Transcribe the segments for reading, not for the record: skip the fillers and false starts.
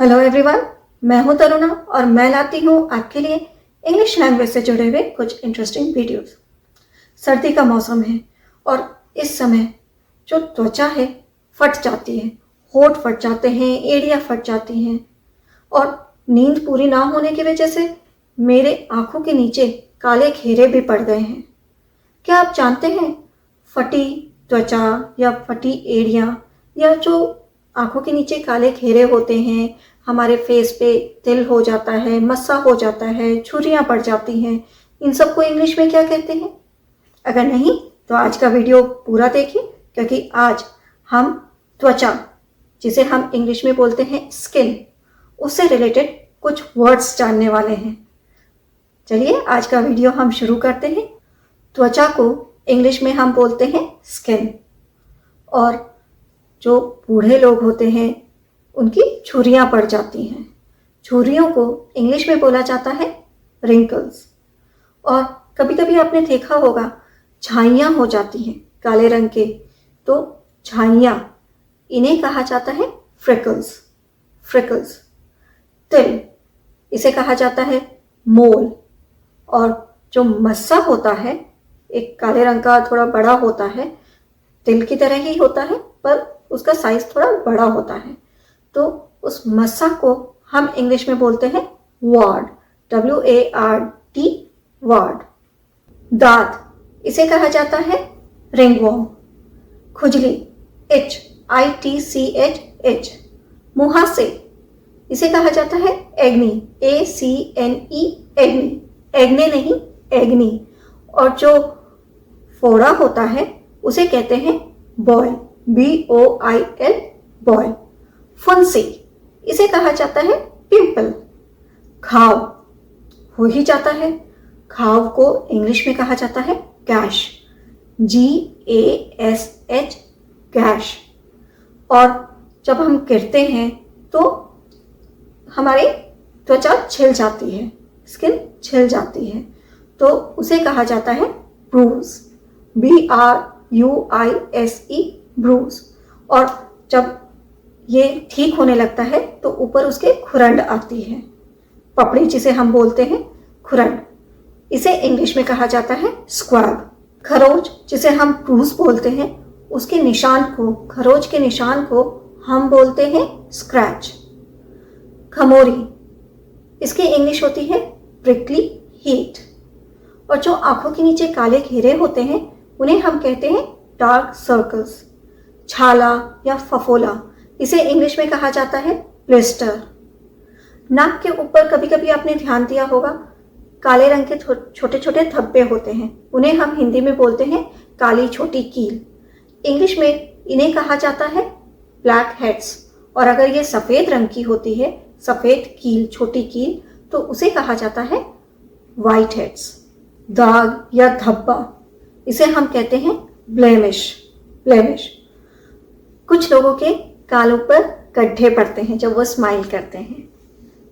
Hello everyone, मैं हूं तरुणा और मैं लाती हूं आपके लिए इंग्लिश लैंग्वेज से जुड़े हुए कुछ इंटरेस्टिंग वीडियोस। सर्दी का मौसम है और इस समय जो त्वचा है फट जाती है, होंठ फट जाते हैं, एड़ियाँ फट जाती हैं और नींद पूरी ना होने की वजह से मेरे आंखों के नीचे काले घेरे भी पड़ गए हैं। क्या आप जानते हैं फटी त्वचा या फटी एड़ियाँ या जो आंखों के नीचे काले घेरे होते हैं, हमारे फेस पे तिल हो जाता है, मस्सा हो जाता है, झुर्रियाँ पड़ जाती हैं, इन सबको इंग्लिश में क्या कहते हैं? अगर नहीं तो आज का वीडियो पूरा देखिए, क्योंकि आज हम त्वचा, जिसे हम इंग्लिश में बोलते हैं स्किन, उससे रिलेटेड कुछ वर्ड्स जानने वाले हैं। चलिए आज का वीडियो हम शुरू करते हैं। त्वचा को इंग्लिश में हम बोलते हैं स्किन, और जो बूढ़े लोग होते हैं उनकी झुर्रियाँ पड़ जाती हैं। झुर्रियों को इंग्लिश में बोला जाता है रिंकल्स। और कभी कभी आपने देखा होगा झाइयाँ हो जाती हैं काले रंग के, तो झाइयाँ, इन्हें कहा जाता है फ्रिकल्स। फ्रिकल्स। तिल, इसे कहा जाता है मोल। और जो मस्सा होता है, एक काले रंग का थोड़ा बड़ा होता है, तिल की तरह ही होता है पर उसका साइज थोड़ा बड़ा होता है, तो उस मस्सा को हम इंग्लिश में बोलते हैं वार्ड। WARD, ward. दांत, इसे कहा जाता है रिंगवॉर्म। खुजली, ITCH। मुहासे, इसे कहा जाता है एक्नी, ACNE, एक्नी। एक्ने नहीं, एक्नी। और जो फोड़ा होता है उसे कहते हैं बॉयल, BOIL, बॉयल। फुंसी, इसे कहा जाता है पिंपल। घाव हो ही जाता है, घाव को इंग्लिश में कहा जाता है गैश, GASH, गैश। और जब हम गिरते हैं तो हमारी त्वचा छिल जाती है, स्किन छिल जाती है, तो उसे कहा जाता है ब्रूज, BRUISE, ब्रूज। और जब ये ठीक होने लगता है तो ऊपर उसके खुरंड आती है, पपड़ी जिसे हम बोलते हैं खुरंड, इसे इंग्लिश में कहा जाता है स्क्वैब। खरोच, जिसे हम ब्रूज बोलते हैं, उसके निशान को, खरोच के निशान को हम बोलते हैं स्क्रैच। खमोरी, इसकी इंग्लिश होती है प्रिकली हीट। और जो आंखों के नीचे काले घेरे होते हैं उन्हें हम कहते हैं डार्क सर्कल्स। छाला या फफोला, इसे इंग्लिश में कहा जाता है ब्लिस्टर। नाक के ऊपर कभी कभी आपने ध्यान दिया होगा काले रंग के छोटे छोटे धब्बे होते हैं, उन्हें हम हिंदी में बोलते हैं काली छोटी कील। इंग्लिश में इन्हें कहा जाता है ब्लैक हेड्स। और अगर ये सफ़ेद रंग की होती है, सफ़ेद कील, छोटी कील, तो उसे कहा जाता है वाइट हेड्स। दाग या धब्बा, इसे हम कहते हैं ब्लेमिश, ब्लेमिश। कुछ लोगों के गालों पर गड्ढे पड़ते हैं जब वो स्माइल करते हैं,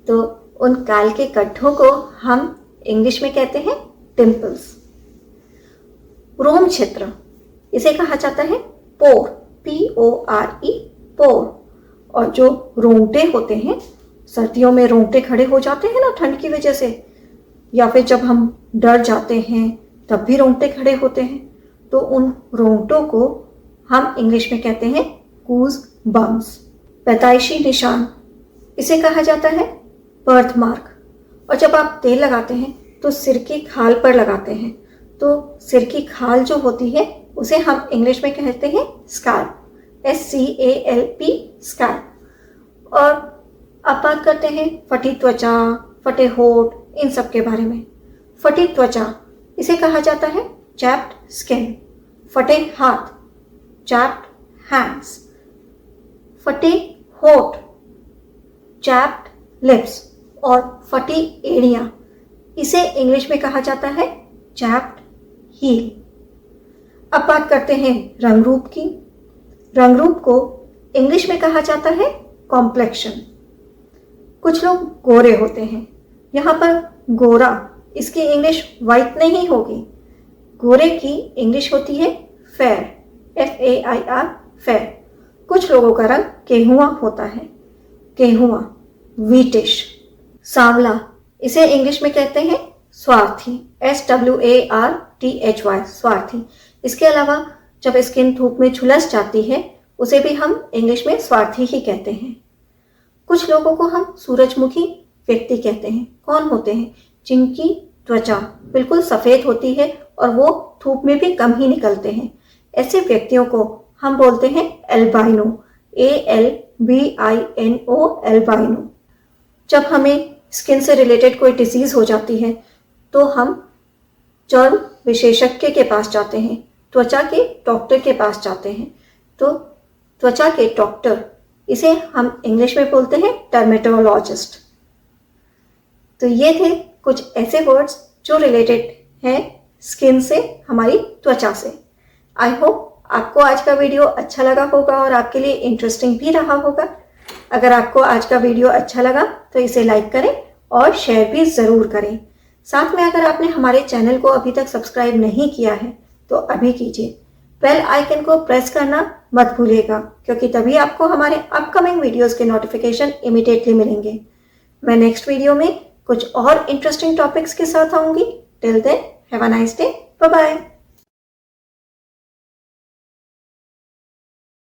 तो उन गाल के गड्ढों को हम इंग्लिश में कहते हैं डिम्पल्स। रोम छिद्र, इसे कहा जाता है पोर, PORE, पोर। और जो रोंगटे होते हैं, सर्दियों में रोंगटे खड़े हो जाते हैं ना ठंड की वजह से, या फिर जब हम डर जाते हैं तब भी रोंगटे खड़े होते हैं, तो उन रोंगटों को हम इंग्लिश में कहते हैं गूज बम्स। पैदाइशी निशान, इसे कहा जाता है बर्थ मार्क। और जब आप तेल लगाते हैं तो सिर की खाल पर लगाते हैं, तो सिर की खाल जो होती है उसे हम इंग्लिश में कहते हैं स्कैल्प, SCALP, स्कैल्प। और अब बात करते हैं फटी त्वचा, फटे होंठ, इन सब के बारे में। फटी त्वचा, इसे कहा जाता है चैप्ड स्किन। फटे हाथ, चैप्ड हैंड्स। फटे होंठ, चैप्ड लिप्स। और फटी एड़ियाँ, इसे इंग्लिश में कहा जाता है चैप्ड हील। अब बात करते हैं रंग रूप की। रंग रूप को इंग्लिश में कहा जाता है कॉम्प्लेक्शन। कुछ लोग गोरे होते हैं, यहाँ पर गोरा, इसकी इंग्लिश वाइट नहीं होगी, गोरे की इंग्लिश होती है फेयर, FAIR, फेयर। कुछ लोगों का रंग गेहुआ होता है, गेहुआ। वीटिश। सांवला, इसे इंग्लिश में कहते हैं स्वार्थी, SWARTHY, स्वार्थी। इसके अलावा जब स्किन धूप में झुलस जाती है उसे भी हम इंग्लिश में स्वार्थी ही कहते हैं। कुछ लोगों को हम सूरजमुखी व्यक्ति कहते हैं। कौन होते हैं? जिनकी त्वचा बिल्कुल सफेद होती है और वो धूप में भी कम ही निकलते हैं। ऐसे व्यक्तियों को हम बोलते हैं एल्बाइनो, ALBINO, एल्बाइनो। जब हमें स्किन से रिलेटेड कोई डिजीज हो जाती है तो हम चर्म विशेषज्ञ के पास जाते हैं, त्वचा के डॉक्टर के पास जाते हैं। तो त्वचा के डॉक्टर, इसे हम इंग्लिश में बोलते हैं डर्मेटोलॉजिस्ट। तो ये थे कुछ ऐसे वर्ड्स जो रिलेटेड हैं स्किन से, हमारी त्वचा से। आई होप आपको आज का वीडियो अच्छा लगा होगा और आपके लिए इंटरेस्टिंग भी रहा होगा। अगर आपको आज का वीडियो अच्छा लगा तो इसे लाइक करें और शेयर भी ज़रूर करें। साथ में अगर आपने हमारे चैनल को अभी तक सब्सक्राइब नहीं किया है तो अभी कीजिए। बेल आइकन को प्रेस करना मत भूलिएगा, क्योंकि तभी आपको हमारे अपकमिंग वीडियोस के नोटिफिकेशन इमीडिएटली मिलेंगे। मैं नेक्स्ट वीडियो में कुछ और इंटरेस्टिंग टॉपिक्स के साथ आऊंगी। Till then, have a nice day, bye bye.